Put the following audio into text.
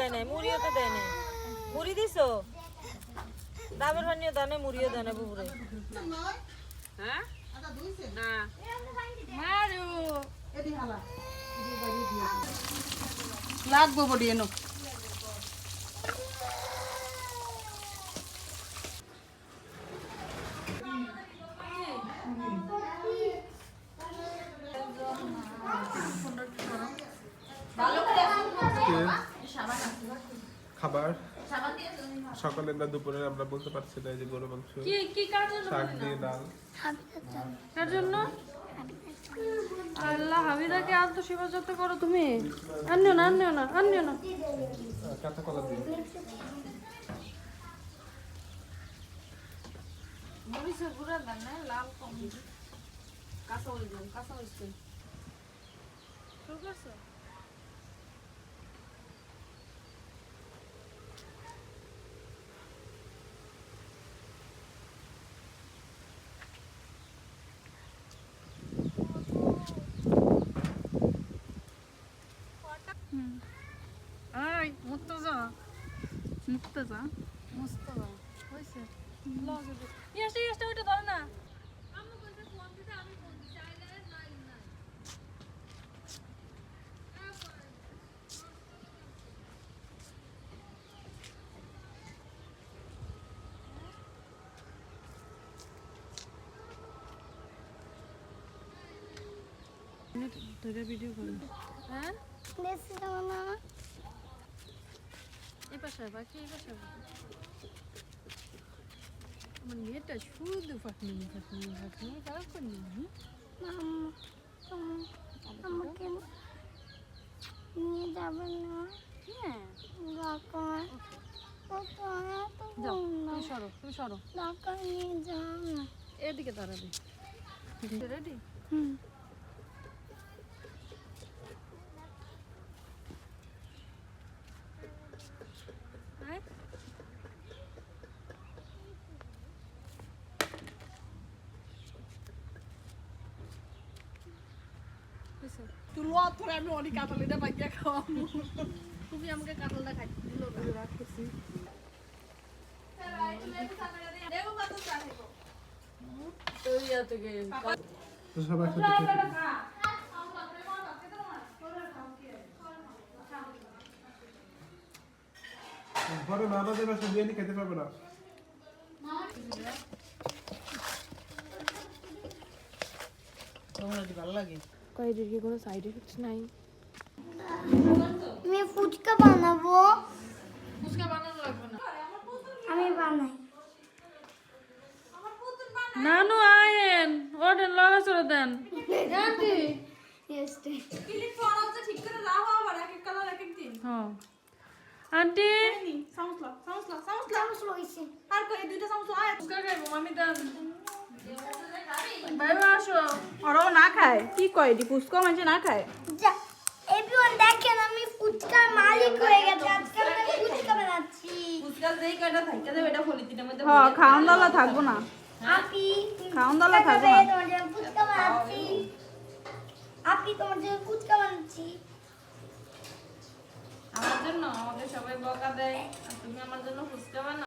দেয় নাই, মুড়িও তো দেয় নাই। মুড়ি দিছো? ডাবের পানিও দেয় নাই, মুড়িও দেয় নাই বুবুরে। হ্যাঁ? না। মারু। লাগবো বডি এনো। খাবার সকালে না দুপুরে আমরা বলতে পারছি না, যে গরু মাংস শাক দিয়ে ডাল। কার জন্য? আল্লাহ, হাবিদাকে আজ তো সেবা যত্ন করো তুমি। আনিও না, আনিও না, আনিও না। কাঁচা কলা দিয়ে মরিচের গুঁড়া দেন না, লাল কম। কাঁচা মরিচ দেন, কাঁচা মরিচ দেন। শুরু করছো? আই মুর্তজা, মুর্তজা, মুস্তাজা হইছে। লগে দে। ইয়াসটা ইয়াসটা ওটা ধর না। আম্মু বলতে ফোন দিতে, আমি ফোন দিতে আইলে নাই নাই। তোরা ভিডিও কর। হ্যাঁ? দেখছি না। এই পাশে বাকি, এই পাশে আমার মেয়েটা শুধু ফাটনি ফাটনি ফাটনি খারাপ করনি। আমাকে নিয়ে যাবেন না? হ্যাঁ, ঢাকা যাও তুমি সরো, তুমি সরো। ঢাকা নিয়ে যাও না। এদিকে দাঁড়াবে। রেডি? হুম। তুই লো তোর আমি অনেক কাঁঠালিটা পাইয়া খাওয়াবো। তুমি আমাকে কাঁঠালটা খাইতে দিল না, রাখতেছি। তো সবাই একসাথে খেতে দিই। ঘরে মামাদের বাসা বিরিয়ানি খেতে পারবে না। ভালো লাগে। কয়েদের কি কোনো সাইড এফেক্টস নাই? আমি ফুচকা বানাবো। ফুচকা বানানো লাগবে না। আমি বানাই। নানু আয়েন, ওঠেন লগা চলে দেন। আন্টি হ্যাঁ আন্টি ফুচকা খাইবো, মামি দেন। বাইবা আসো। ওরাও না খায়, কি কয় এটি ফুচকা মানুষ না খায়। এভরিওয়ান দেখেন, আমি ফুচকার মালিক হয়ে গেছি। আজকে আমি ফুচকা বানাচ্ছি। হ্যাঁ, খাওয়ান দাওয়া থাকবো না। আপি খাওয়ান দাওয়া থাকবো না। তোমার জন্য ফুচকা বানাচ্ছি। আপি তোমার জন্য ফুচকা বানাচ্ছি। আমার জন্য আমাকে সবাই বকা দেয়, আর তুমি আমার জন্য ফুচকা বানাও।